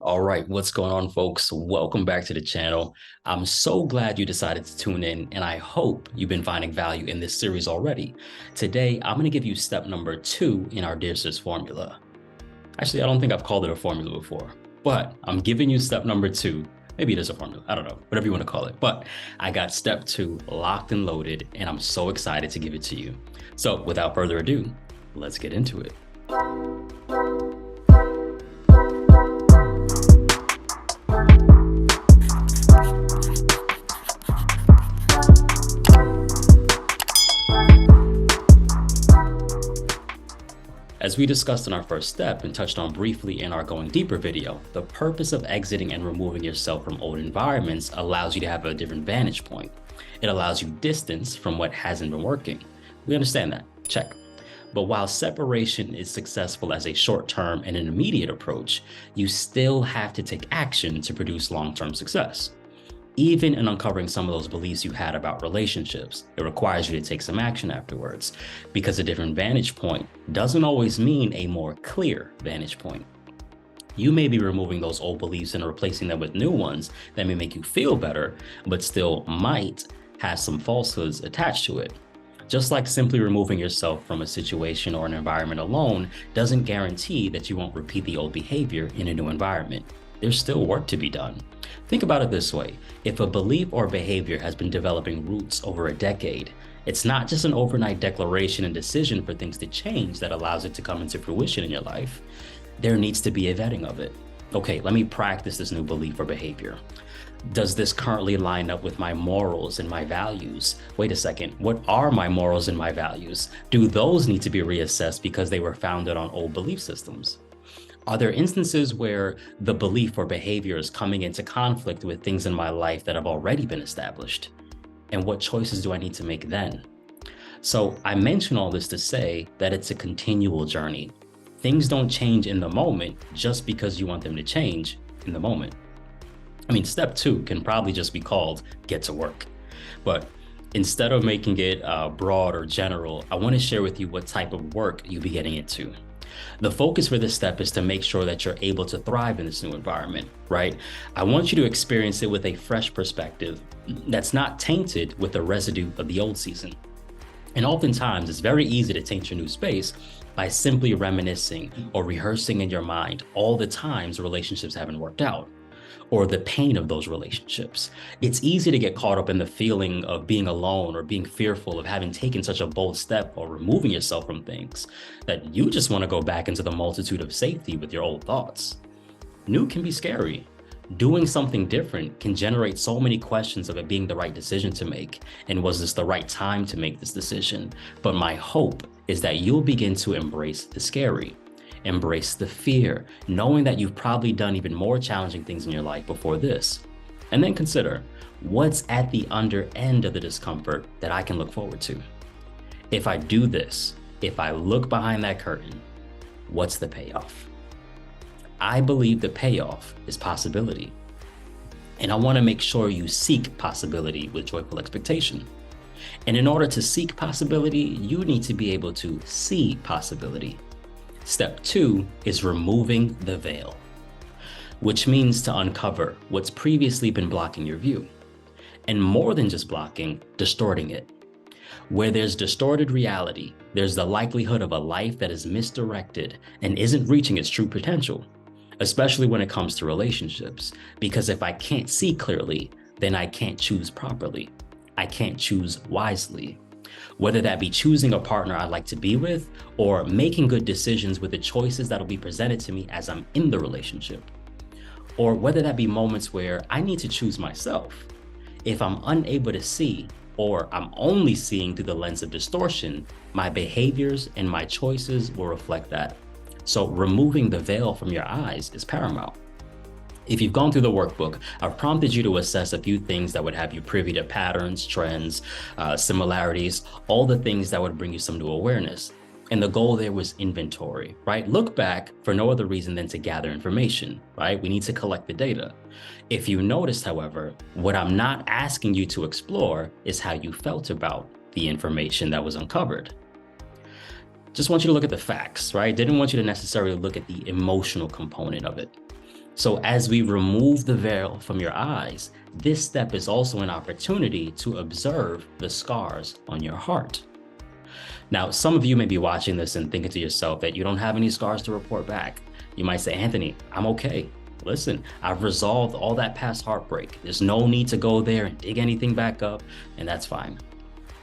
All right, what's going on, folks? Welcome back to the channel. I'm so glad you decided to tune in, and I hope you've been finding value in this series already. Today, I'm going to give you step number 2 in our Dear Sis formula. Actually, I don't think I've called it a formula before, but I'm giving you step number 2. Maybe it is a formula. I don't know, whatever you want to call it. But I got step 2 locked and loaded, and I'm so excited to give it to you. So without further ado, let's get into it. As we discussed in our first step and touched on briefly in our Going Deeper video, the purpose of exiting and removing yourself from old environments allows you to have a different vantage point. It allows you distance from what hasn't been working. We understand that, check. But while separation is successful as a short-term and an immediate approach, you still have to take action to produce long-term success. Even in uncovering some of those beliefs you had about relationships, it requires you to take some action afterwards, because a different vantage point doesn't always mean a more clear vantage point. You may be removing those old beliefs and replacing them with new ones that may make you feel better, but still might have some falsehoods attached to it. Just like simply removing yourself from a situation or an environment alone doesn't guarantee that you won't repeat the old behavior in a new environment. There's still work to be done. Think about it this way. If a belief or behavior has been developing roots over a decade, it's not just an overnight declaration and decision for things to change that allows it to come into fruition in your life. There needs to be a vetting of it. Okay, let me practice this new belief or behavior. Does this currently line up with my morals and my values? Wait a second, what are my morals and my values? Do those need to be reassessed because they were founded on old belief systems? Are there instances where the belief or behavior is coming into conflict with things in my life that have already been established? And what choices do I need to make then? So I mention all this to say that it's a continual journey. Things don't change in the moment just because you want them to change in the moment. I mean, step 2 can probably just be called get to work. But instead of making it broad or general, I want to share with you what type of work you'll be getting into. The focus for this step is to make sure that you're able to thrive in this new environment, right? I want you to experience it with a fresh perspective that's not tainted with the residue of the old season. And oftentimes, it's very easy to taint your new space by simply reminiscing or rehearsing in your mind all the times relationships haven't worked out, or the pain of those relationships. It's easy to get caught up in the feeling of being alone or being fearful of having taken such a bold step or removing yourself from things that you just want to go back into the multitude of safety with your old thoughts. New can be scary. Doing something different can generate so many questions of it being the right decision to make. And was this the right time to make this decision? But my hope is that you'll begin to embrace the scary. Embrace the fear, knowing that you've probably done even more challenging things in your life before this. And then consider, what's at the under end of the discomfort that I can look forward to? If I do this, if I look behind that curtain, what's the payoff? I believe the payoff is possibility. And I want to make sure you seek possibility with joyful expectation. And in order to seek possibility, you need to be able to see possibility. Step 2 is removing the veil, which means to uncover what's previously been blocking your view. And more than just blocking, distorting it. Where there's distorted reality, there's the likelihood of a life that is misdirected and isn't reaching its true potential, especially when it comes to relationships. Because if I can't see clearly, then I can't choose properly. I can't choose wisely. Whether that be choosing a partner I'd like to be with or making good decisions with the choices that'll be presented to me as I'm in the relationship. Or whether that be moments where I need to choose myself. If I'm unable to see, or I'm only seeing through the lens of distortion, my behaviors and my choices will reflect that. So removing the veil from your eyes is paramount. If you've gone through the workbook, I've prompted you to assess a few things that would have you privy to patterns, trends, similarities, all the things that would bring you some new awareness. And the goal there was inventory, right? Look back for no other reason than to gather information, right? We need to collect the data. If you noticed, however, what I'm not asking you to explore is how you felt about the information that was uncovered. Just want you to look at the facts, right? Didn't want you to necessarily look at the emotional component of it. So as we remove the veil from your eyes, this step is also an opportunity to observe the scars on your heart. Now, some of you may be watching this and thinking to yourself that you don't have any scars to report back. You might say, Anthony, I'm okay. Listen, I've resolved all that past heartbreak. There's no need to go there and dig anything back up, and that's fine.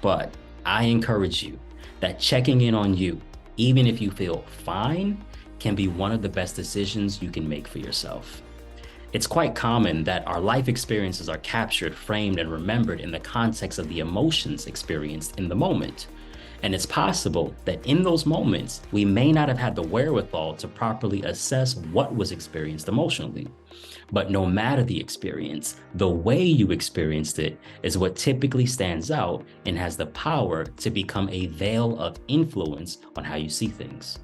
But I encourage you that checking in on you, even if you feel fine, can be one of the best decisions you can make for yourself. It's quite common that our life experiences are captured, framed, and remembered in the context of the emotions experienced in the moment. And it's possible that in those moments, we may not have had the wherewithal to properly assess what was experienced emotionally. But no matter the experience, the way you experienced it is what typically stands out and has the power to become a veil of influence on how you see things.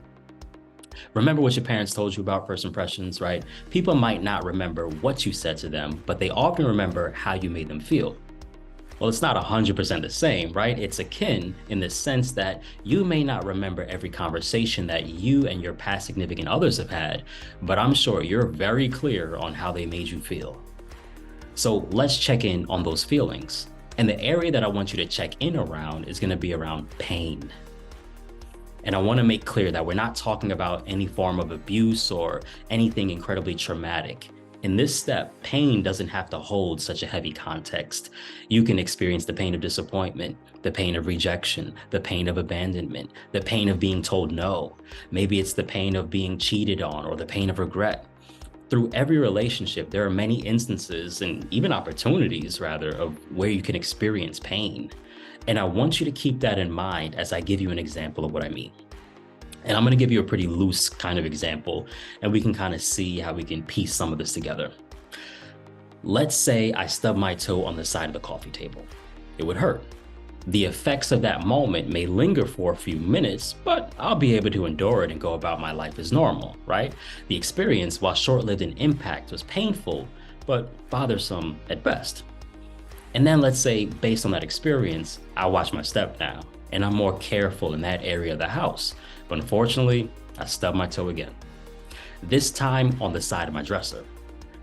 Remember what your parents told you about first impressions, right? People might not remember what you said to them, but they often remember how you made them feel. Well, it's not 100% the same, right? It's akin in the sense that you may not remember every conversation that you and your past significant others have had, but I'm sure you're very clear on how they made you feel. So let's check in on those feelings. And the area that I want you to check in around is going to be around pain. And I want to make clear that we're not talking about any form of abuse or anything incredibly traumatic. In this step, pain doesn't have to hold such a heavy context. You can experience the pain of disappointment, the pain of rejection, the pain of abandonment, the pain of being told no. Maybe it's the pain of being cheated on or the pain of regret. Through every relationship, there are many instances and even opportunities, rather, of where you can experience pain. And I want you to keep that in mind as I give you an example of what I mean. And I'm going to give you a pretty loose kind of example, and we can kind of see how we can piece some of this together. Let's say I stub my toe on the side of the coffee table. It would hurt. The effects of that moment may linger for a few minutes, but I'll be able to endure it and go about my life as normal, right? The experience, while short-lived in impact, was painful, but bothersome at best. And then let's say, based on that experience, I watch my step now, and I'm more careful in that area of the house. But unfortunately, I stubbed my toe again. This time on the side of my dresser.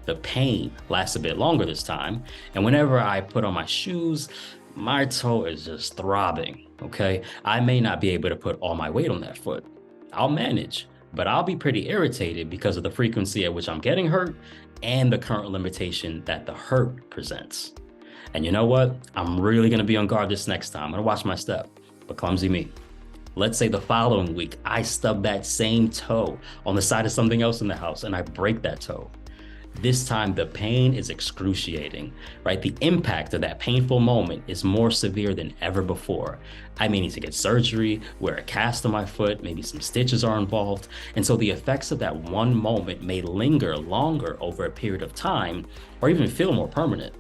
The pain lasts a bit longer this time, and whenever I put on my shoes, my toe is just throbbing, okay? I may not be able to put all my weight on that foot. I'll manage, but I'll be pretty irritated because of the frequency at which I'm getting hurt and the current limitation that the hurt presents. And you know what? I'm really gonna be on guard this next time. I'm gonna watch my step, but clumsy me. Let's say the following week, I stub that same toe on the side of something else in the house and I break that toe. This time the pain is excruciating, right? The impact of that painful moment is more severe than ever before. I may need to get surgery, wear a cast on my foot, maybe some stitches are involved. And so the effects of that one moment may linger longer over a period of time or even feel more permanent.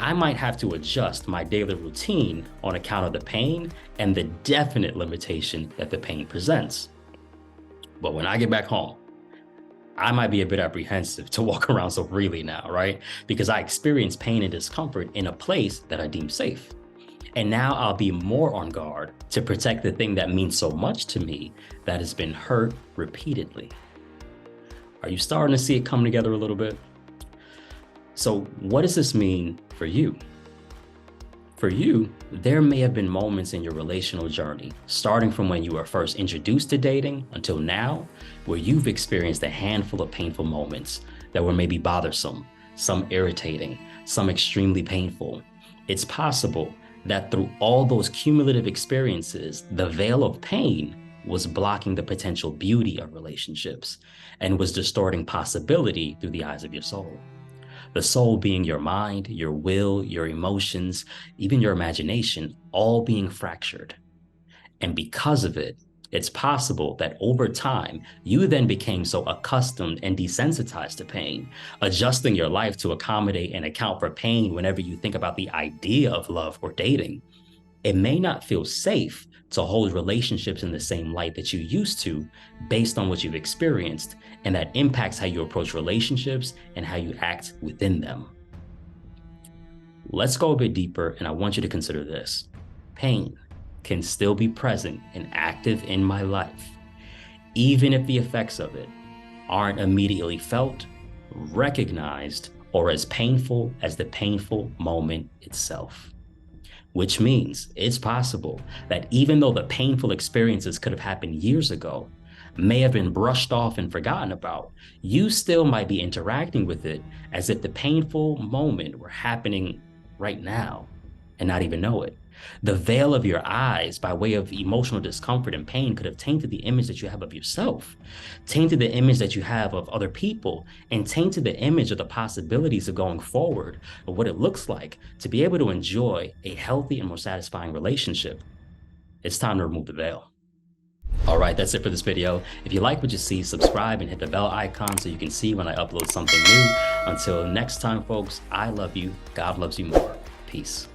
I might have to adjust my daily routine on account of the pain and the definite limitation that the pain presents. But when I get back home, I might be a bit apprehensive to walk around so freely now, right? Because I experience pain and discomfort in a place that I deem safe. And now I'll be more on guard to protect the thing that means so much to me that has been hurt repeatedly. Are you starting to see it come together a little bit? So what does this mean for you? For you, there may have been moments in your relational journey, starting from when you were first introduced to dating until now, where you've experienced a handful of painful moments that were maybe bothersome, some irritating, some extremely painful. It's possible that through all those cumulative experiences, the veil of pain was blocking the potential beauty of relationships and was distorting possibility through the eyes of your soul. The soul being your mind, your will, your emotions, even your imagination, all being fractured. And because of it, it's possible that over time, you then became so accustomed and desensitized to pain, adjusting your life to accommodate and account for pain whenever you think about the idea of love or dating. It may not feel safe to hold relationships in the same light that you used to based on what you've experienced, and that impacts how you approach relationships and how you act within them. Let's go a bit deeper, and I want you to consider this. Pain can still be present and active in my life, even if the effects of it aren't immediately felt recognized, or as painful as the painful moment itself. Which means it's possible that even though the painful experiences could have happened years ago, may have been brushed off and forgotten about, you still might be interacting with it as if the painful moment were happening right now and not even know it. The veil of your eyes, by way of emotional discomfort and pain, could have tainted the image that you have of yourself, tainted the image that you have of other people, and tainted the image of the possibilities of going forward, of what it looks like to be able to enjoy a healthy and more satisfying relationship. It's time to remove the veil. All right, that's it for this video. If you like what you see, subscribe and hit the bell icon so you can see when I upload something new. Until next time, folks, I love you. God loves you more. Peace.